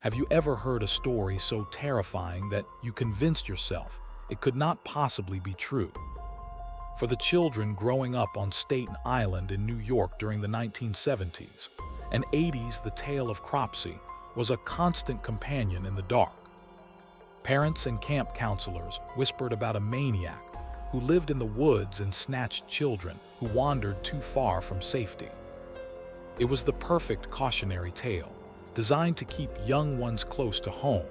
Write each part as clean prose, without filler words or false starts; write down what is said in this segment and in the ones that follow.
Have you ever heard a story so terrifying that you convinced yourself it could not possibly be true? For the children growing up on Staten Island in New York during the 1970s and 80s, the tale of Cropsey was a constant companion in the dark. Parents and camp counselors whispered about a maniac who lived in the woods and snatched children who wandered too far from safety. It was the perfect cautionary tale, designed to keep young ones close to home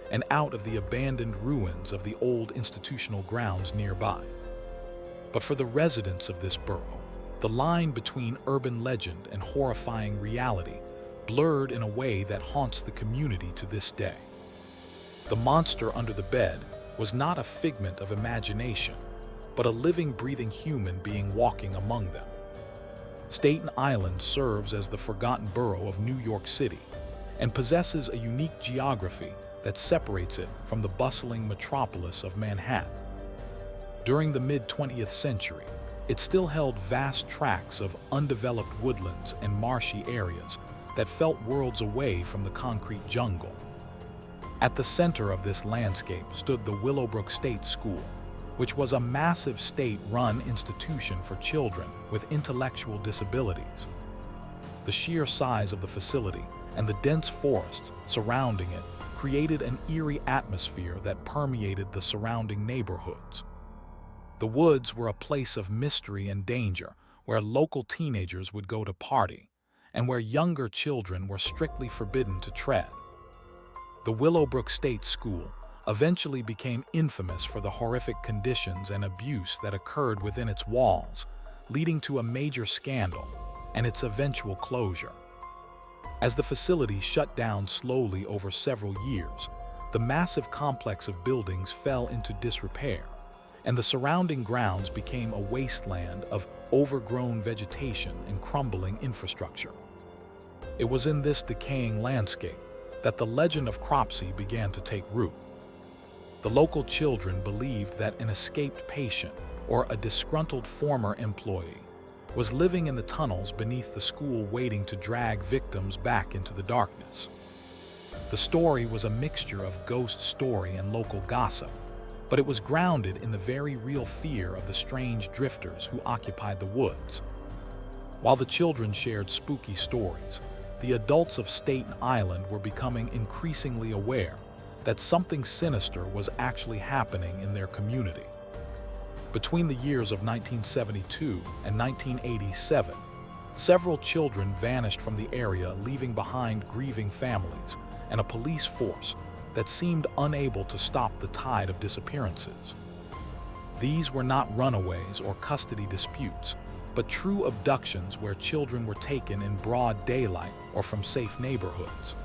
and out of the abandoned ruins of the old institutional grounds nearby. But for the residents of this borough, the line between urban legend and horrifying reality blurred in a way that haunts the community to this day. The monster under the bed was not a figment of imagination, but a living, breathing human being walking among them. Staten Island serves as the forgotten borough of New York City and possesses a unique geography that separates it from the bustling metropolis of Manhattan. During the mid-20th century, it still held vast tracts of undeveloped woodlands and marshy areas that felt worlds away from the concrete jungle. At the center of this landscape stood the Willowbrook State School, which was a massive state-run institution for children with intellectual disabilities. The sheer size of the facility and the dense forests surrounding it created an eerie atmosphere that permeated the surrounding neighborhoods. The woods were a place of mystery and danger, where local teenagers would go to party, and where younger children were strictly forbidden to tread. The Willowbrook State School eventually became infamous for the horrific conditions and abuse that occurred within its walls, leading to a major scandal and its eventual closure. As the facility shut down slowly over several years, the massive complex of buildings fell into disrepair, and the surrounding grounds became a wasteland of overgrown vegetation and crumbling infrastructure. It was in this decaying landscape that the legend of Cropsey began to take root. The local children believed that an escaped patient or a disgruntled former employee was living in the tunnels beneath the school, waiting to drag victims back into the darkness. The story was a mixture of ghost story and local gossip, but it was grounded in the very real fear of the strange drifters who occupied the woods. While the children shared spooky stories, the adults of Staten Island were becoming increasingly aware that something sinister was actually happening in their community. Between the years of 1972 and 1987, several children vanished from the area, leaving behind grieving families and a police force that seemed unable to stop the tide of disappearances. These were not runaways or custody disputes, but true abductions where children were taken in broad daylight or from safe neighborhoods.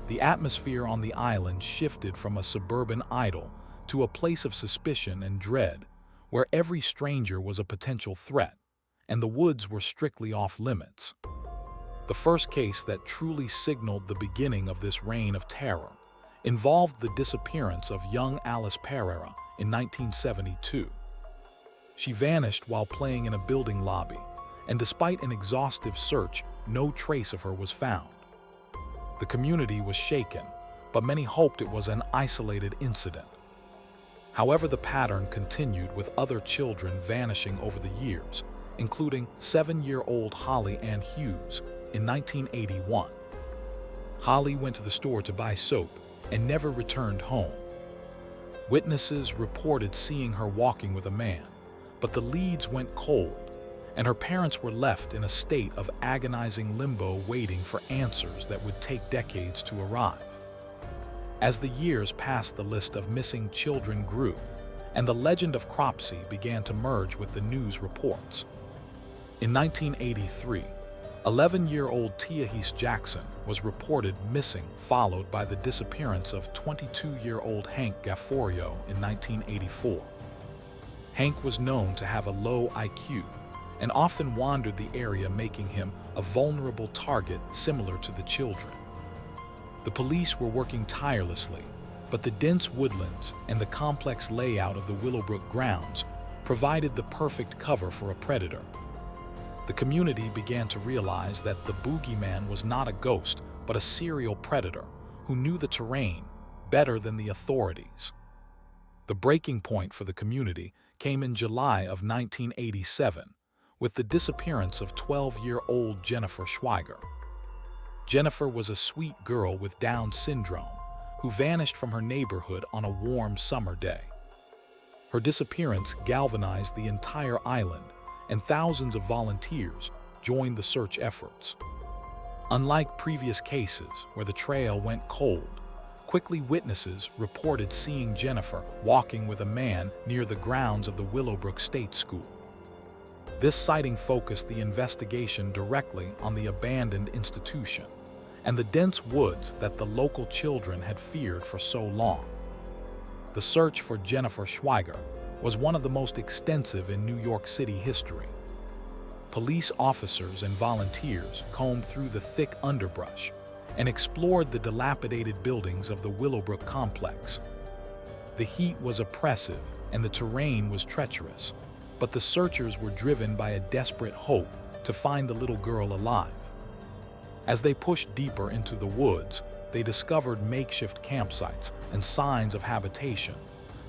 The atmosphere on the island shifted from a suburban idyll to a place of suspicion and dread, where every stranger was a potential threat, and the woods were strictly off limits. The first case that truly signaled the beginning of this reign of terror involved the disappearance of young Alice Pereira in 1972. She vanished while playing in a building lobby, and despite an exhaustive search, no trace of her was found. The community was shaken, but many hoped it was an isolated incident. However, the pattern continued, with other children vanishing over the years, including 7-year-old Holly Ann Hughes in 1981. Holly went to the store to buy soap and never returned home. Witnesses reported seeing her walking with a man, but the leads went cold, and her parents were left in a state of agonizing limbo, waiting for answers that would take decades to arrive. As the years passed, the list of missing children grew, and the legend of Cropsey began to merge with the news reports. In 1983, 11-year-old Hughes Jackson was reported missing, followed by the disappearance of 22-year-old Hank Gafforio in 1984. Hank was known to have a low IQ and often wandered the area, making him a vulnerable target similar to the children. The police were working tirelessly, but the dense woodlands and the complex layout of the Willowbrook grounds provided the perfect cover for a predator. The community began to realize that the Boogeyman was not a ghost, but a serial predator who knew the terrain better than the authorities. The breaking point for the community came in July of 1987 with the disappearance of 12-year-old Jennifer Schweiger. Jennifer was a sweet girl with Down syndrome who vanished from her neighborhood on a warm summer day. Her disappearance galvanized the entire island, and thousands of volunteers joined the search efforts. Unlike previous cases where the trail went cold, quickly witnesses reported seeing Jennifer walking with a man near the grounds of the Willowbrook State School. This sighting focused the investigation directly on the abandoned institution and the dense woods that the local children had feared for so long. The search for Jennifer Schweiger was one of the most extensive in New York City history. Police officers and volunteers combed through the thick underbrush and explored the dilapidated buildings of the Willowbrook complex. The heat was oppressive and the terrain was treacherous, but the searchers were driven by a desperate hope to find the little girl alive. As they pushed deeper into the woods, they discovered makeshift campsites and signs of habitation,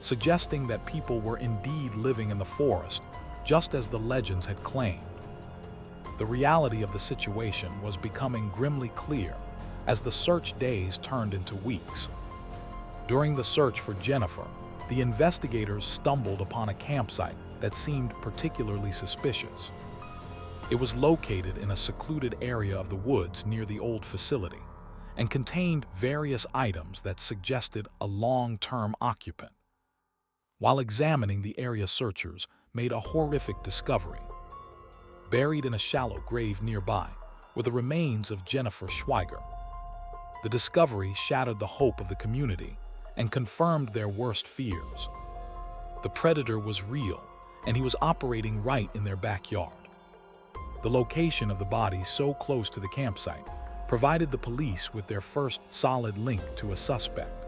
suggesting that people were indeed living in the forest, just as the legends had claimed. The reality of the situation was becoming grimly clear as the search days turned into weeks. During the search for Jennifer, the investigators stumbled upon a campsite that seemed particularly suspicious. It was located in a secluded area of the woods near the old facility and contained various items that suggested a long-term occupant. While examining the area, searchers made a horrific discovery. Buried in a shallow grave nearby were the remains of Jennifer Schweiger. The discovery shattered the hope of the community and confirmed their worst fears. The predator was real, and he was operating right in their backyard. The location of the body so close to the campsite provided the police with their first solid link to a suspect.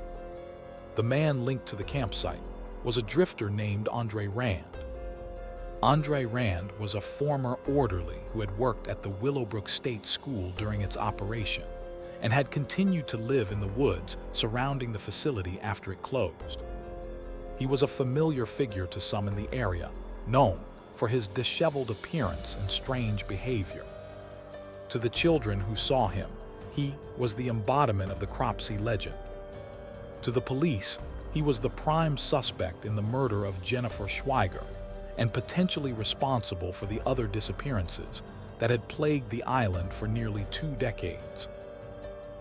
The man linked to the campsite was a drifter named Andre Rand. Andre Rand was a former orderly who had worked at the Willowbrook State School during its operation and had continued to live in the woods surrounding the facility after it closed. He was a familiar figure to some in the area, known for his disheveled appearance and strange behavior. To the children who saw him, he was the embodiment of the Cropsey legend. To the police, he was the prime suspect in the murder of Jennifer Schweiger and potentially responsible for the other disappearances that had plagued the island for nearly 2 decades.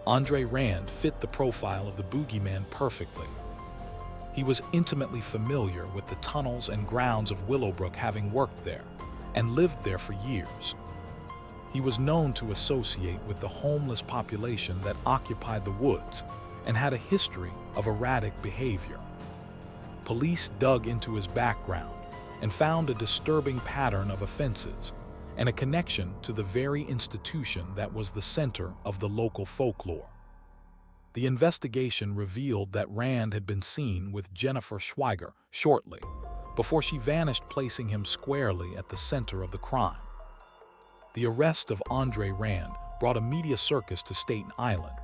Andre Rand fit the profile of the Boogeyman perfectly. He was intimately familiar with the tunnels and grounds of Willowbrook, having worked there and lived there for years. He was known to associate with the homeless population that occupied the woods and had a history of erratic behavior. Police dug into his background and found a disturbing pattern of offenses and a connection to the very institution that was the center of the local folklore. The investigation revealed that Rand had been seen with Jennifer Schweiger shortly before she vanished, placing him squarely at the center of the crime. The arrest of Andre Rand brought a media circus to Staten Island.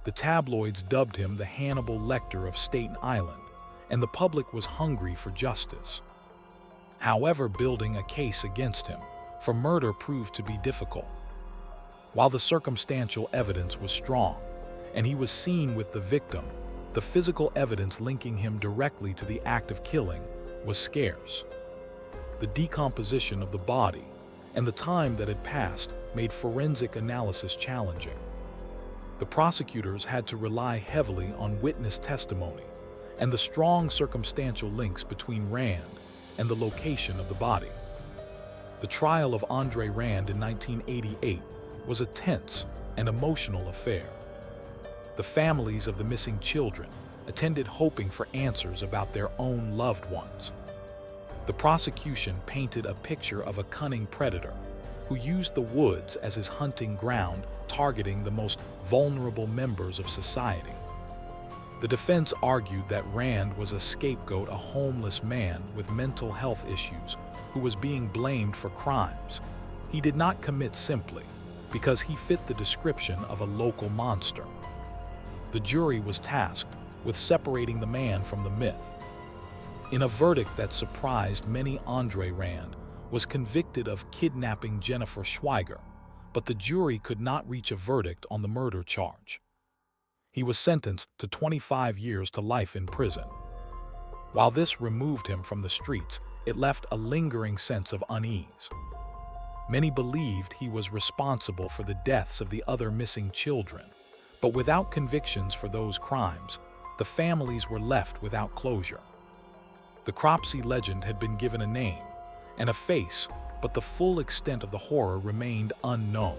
The tabloids dubbed him the Hannibal Lecter of Staten Island, and the public was hungry for justice. However, building a case against him for murder proved to be difficult. While the circumstantial evidence was strong, and he was seen with the victim, the physical evidence linking him directly to the act of killing was scarce. The decomposition of the body and the time that had passed made forensic analysis challenging. The prosecutors had to rely heavily on witness testimony and the strong circumstantial links between Rand and the location of the body. The trial of Andre Rand in 1988 was a tense and emotional affair. The families of the missing children attended hoping for answers about their own loved ones. The prosecution painted a picture of a cunning predator who used the woods as his hunting ground, targeting the most vulnerable members of society. The defense argued that Rand was a scapegoat, a homeless man with mental health issues who was being blamed for crimes he did not commit simply because he fit the description of a local monster. The jury was tasked with separating the man from the myth. In a verdict that surprised many, Andre Rand was convicted of kidnapping Jennifer Schweiger, but the jury could not reach a verdict on the murder charge. He was sentenced to 25 years to life in prison. While this removed him from the streets, it left a lingering sense of unease. Many believed he was responsible for the deaths of the other missing children, but without convictions for those crimes, the families were left without closure. The Cropsey legend had been given a name and a face, but the full extent of the horror remained unknown.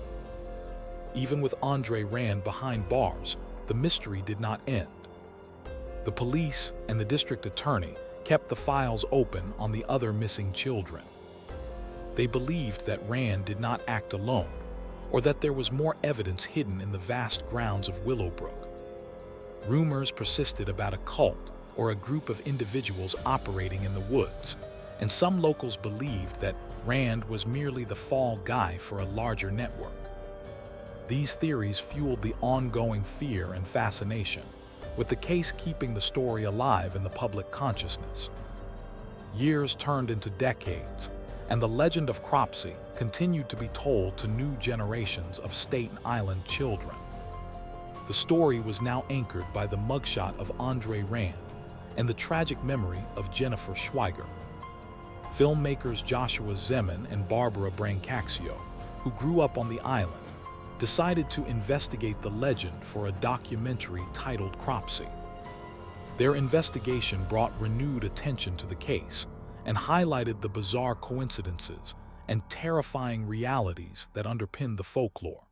Even with Andre Rand behind bars, the mystery did not end. The police and the district attorney kept the files open on the other missing children. They believed that Rand did not act alone, or that there was more evidence hidden in the vast grounds of Willowbrook. Rumors persisted about a cult or a group of individuals operating in the woods, and some locals believed that Rand was merely the fall guy for a larger network. These theories fueled the ongoing fear and fascination, with the case keeping the story alive in the public consciousness. Years turned into decades, and the legend of Cropsey continued to be told to new generations of Staten Island children. The story was now anchored by the mugshot of Andre Rand and the tragic memory of Jennifer Schweiger. Filmmakers Joshua Zeman and Barbara Brancaxio, who grew up on the island, decided to investigate the legend for a documentary titled Cropsey. Their investigation brought renewed attention to the case and highlighted the bizarre coincidences and terrifying realities that underpin the folklore.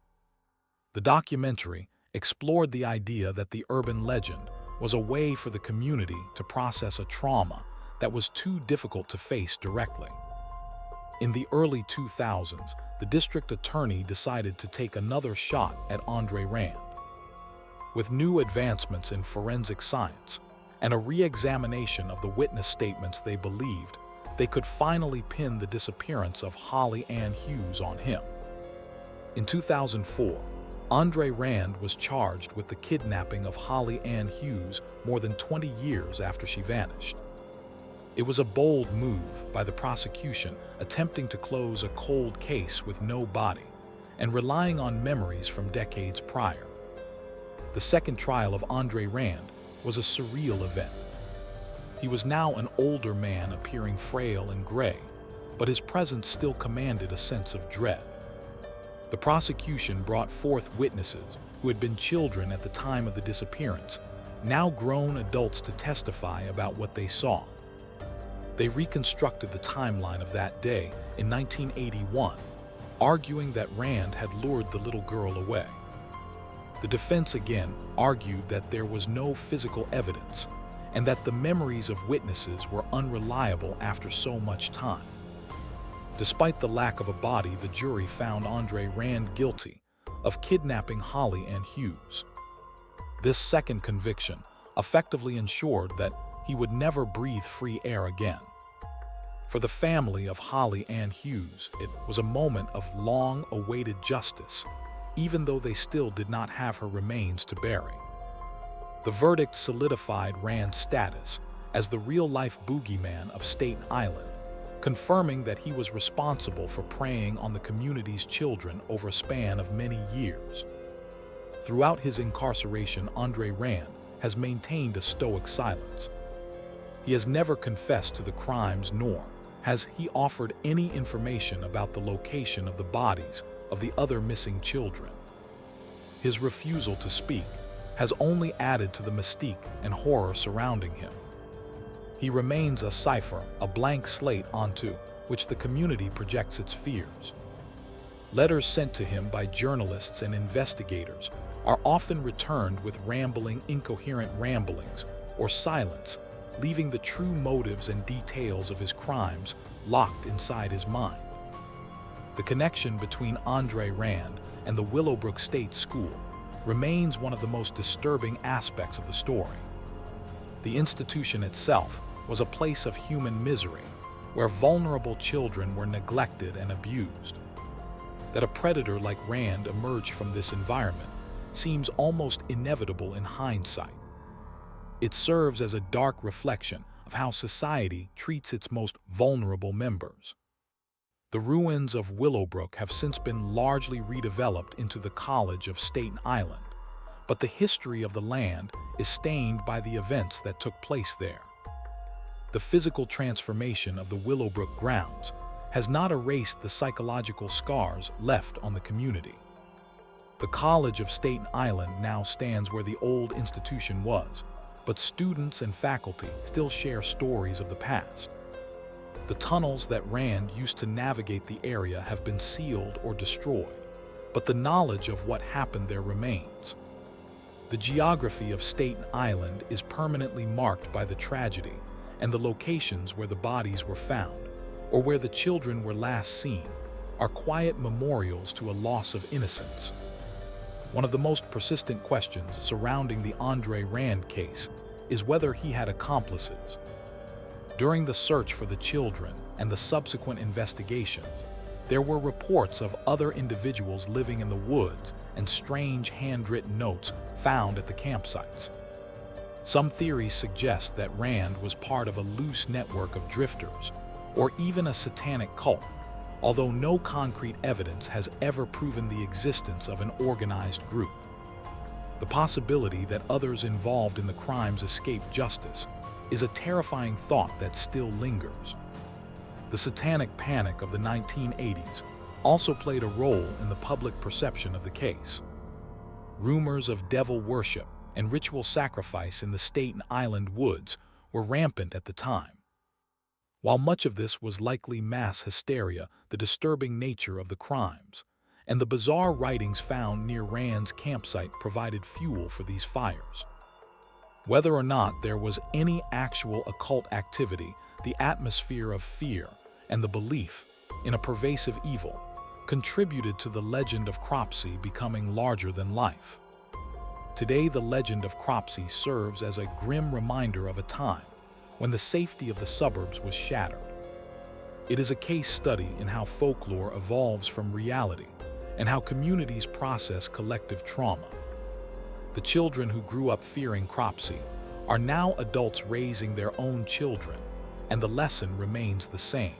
The documentary explored the idea that the urban legend was a way for the community to process a trauma that was too difficult to face directly. In the early 2000s, the district attorney decided to take another shot at Andre Rand. With new advancements in forensic science and a re-examination of the witness statements, they believed they could finally pin the disappearance of Holly Ann Hughes on him. In 2004, Andre Rand was charged with the kidnapping of Holly Ann Hughes more than 20 years after she vanished. It was a bold move by the prosecution, attempting to close a cold case with no body and relying on memories from decades prior. The second trial of Andre Rand was a surreal event. He was now an older man, appearing frail and gray, but his presence still commanded a sense of dread. The prosecution brought forth witnesses who had been children at the time of the disappearance, now grown adults, to testify about what they saw. They reconstructed the timeline of that day in 1981, arguing that Rand had lured the little girl away. The defense again argued that there was no physical evidence and that the memories of witnesses were unreliable after so much time. Despite the lack of a body, the jury found Andre Rand guilty of kidnapping Holly Ann Hughes. This second conviction effectively ensured that he would never breathe free air again. For the family of Holly Ann Hughes, it was a moment of long-awaited justice, even though they still did not have her remains to bury. The verdict solidified Rand's status as the real-life boogeyman of Staten Island, confirming that he was responsible for preying on the community's children over a span of many years. Throughout his incarceration, Andre Rand has maintained a stoic silence. He has never confessed to the crimes, nor has he offered any information about the location of the bodies of the other missing children. His refusal to speak has only added to the mystique and horror surrounding him. He remains a cipher, a blank slate onto which the community projects its fears. Letters sent to him by journalists and investigators are often returned with rambling, incoherent ramblings or silence, leaving the true motives and details of his crimes locked inside his mind. The connection between Andre Rand and the Willowbrook State School remains one of the most disturbing aspects of the story. The institution itself was a place of human misery, where vulnerable children were neglected and abused. That a predator like Rand emerged from this environment seems almost inevitable in hindsight. It serves as a dark reflection of how society treats its most vulnerable members. The ruins of Willowbrook have since been largely redeveloped into the College of Staten Island, but the history of the land is stained by the events that took place there. The physical transformation of the Willowbrook grounds has not erased the psychological scars left on the community. The College of Staten Island now stands where the old institution was, but students and faculty still share stories of the past. The tunnels that Rand used to navigate the area have been sealed or destroyed, but the knowledge of what happened there remains. The geography of Staten Island is permanently marked by the tragedy and the locations where the bodies were found, or where the children were last seen, are quiet memorials to a loss of innocence. One of the most persistent questions surrounding the Andre Rand case is whether he had accomplices. During the search for the children and the subsequent investigations, there were reports of other individuals living in the woods and strange handwritten notes found at the campsites. Some theories suggest that Rand was part of a loose network of drifters, or even a satanic cult, although no concrete evidence has ever proven the existence of an organized group. The possibility that others involved in the crimes escaped justice is a terrifying thought that still lingers. The satanic panic of the 1980s also played a role in the public perception of the case. Rumors of devil worship and ritual sacrifice in the Staten Island woods were rampant at the time. While much of this was likely mass hysteria, the disturbing nature of the crimes and the bizarre writings found near Rand's campsite provided fuel for these fires. Whether or not there was any actual occult activity, the atmosphere of fear and the belief in a pervasive evil contributed to the legend of Cropsey becoming larger than life. Today, the legend of Cropsey serves as a grim reminder of a time when the safety of the suburbs was shattered. It is a case study in how folklore evolves from reality and how communities process collective trauma. The children who grew up fearing Cropsey are now adults raising their own children, and the lesson remains the same.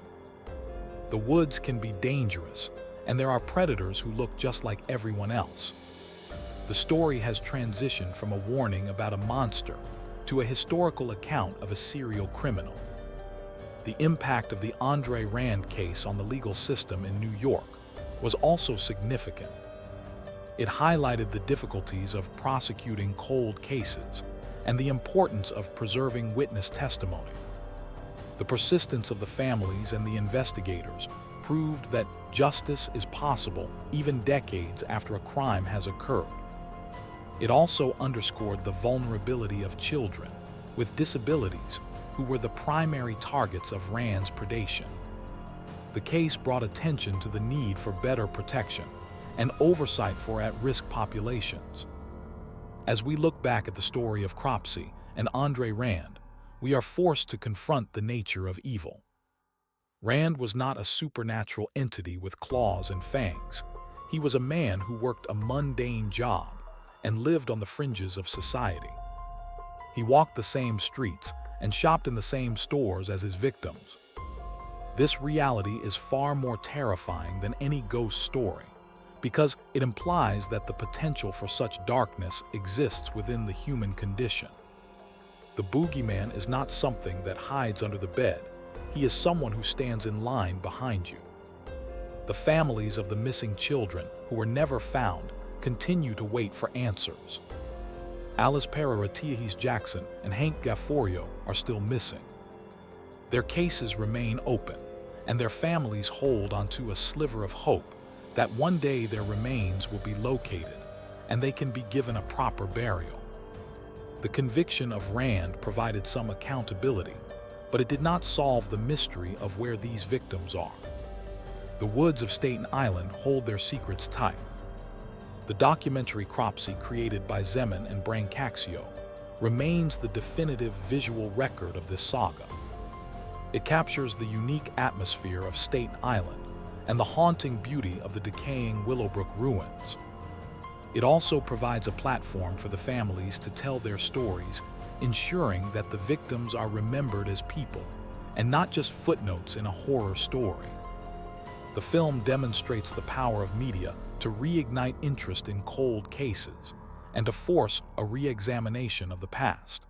The woods can be dangerous, and there are predators who look just like everyone else. The story has transitioned from a warning about a monster to a historical account of a serial criminal. The impact of the Andre Rand case on the legal system in New York was also significant. It highlighted the difficulties of prosecuting cold cases and the importance of preserving witness testimony. The persistence of the families and the investigators proved that justice is possible even decades after a crime has occurred. It also underscored the vulnerability of children with disabilities who were the primary targets of Rand's predation. The case brought attention to the need for better protection and oversight for at-risk populations. As we look back at the story of Cropsey and Andre Rand, we are forced to confront the nature of evil. Rand was not a supernatural entity with claws and fangs. He was a man who worked a mundane job and lived on the fringes of society. He walked the same streets and shopped in the same stores as his victims. This reality is far more terrifying than any ghost story, because it implies that the potential for such darkness exists within the human condition. The Boogeyman is not something that hides under the bed. He is someone who stands in line behind you. The families of the missing children who were never found continue to wait for answers. Alice Pereira-Teahes Jackson and Hank Gafforio are still missing. Their cases remain open, and their families hold onto a sliver of hope that one day their remains will be located and they can be given a proper burial. The conviction of Rand provided some accountability, but it did not solve the mystery of where these victims are. The woods of Staten Island hold their secrets tight. The documentary Cropsey, created by Zeman and Brancaxio, remains the definitive visual record of this saga. It captures the unique atmosphere of Staten Island and the haunting beauty of the decaying Willowbrook ruins. It also provides a platform for the families to tell their stories, ensuring that the victims are remembered as people and not just footnotes in a horror story. The film demonstrates the power of media to reignite interest in cold cases and to force a re-examination of the past.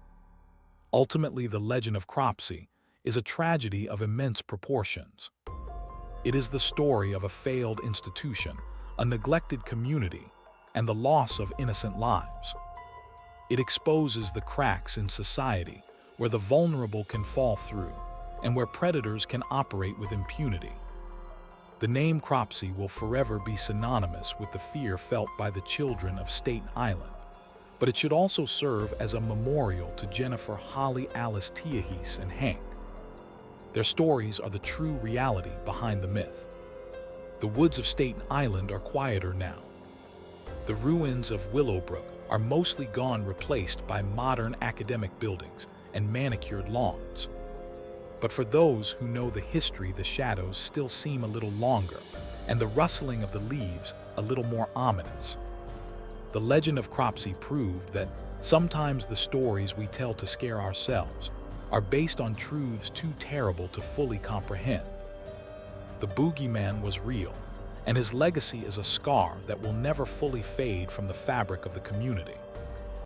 Ultimately, The Legend of Cropsey is a tragedy of immense proportions. It is the story of a failed institution, a neglected community, and the loss of innocent lives. It exposes the cracks in society where the vulnerable can fall through and where predators can operate with impunity. The name Cropsey will forever be synonymous with the fear felt by the children of Staten Island, but it should also serve as a memorial to Jennifer, Holly, Alice, Hughes, and Hank. Their stories are the true reality behind the myth. The woods of Staten Island are quieter now. The ruins of Willowbrook are mostly gone, replaced by modern academic buildings and manicured lawns. But for those who know the history, the shadows still seem a little longer, and the rustling of the leaves a little more ominous. The Legend of Cropsey proved that sometimes the stories we tell to scare ourselves are based on truths too terrible to fully comprehend. The Boogeyman was real, and his legacy is a scar that will never fully fade from the fabric of the community.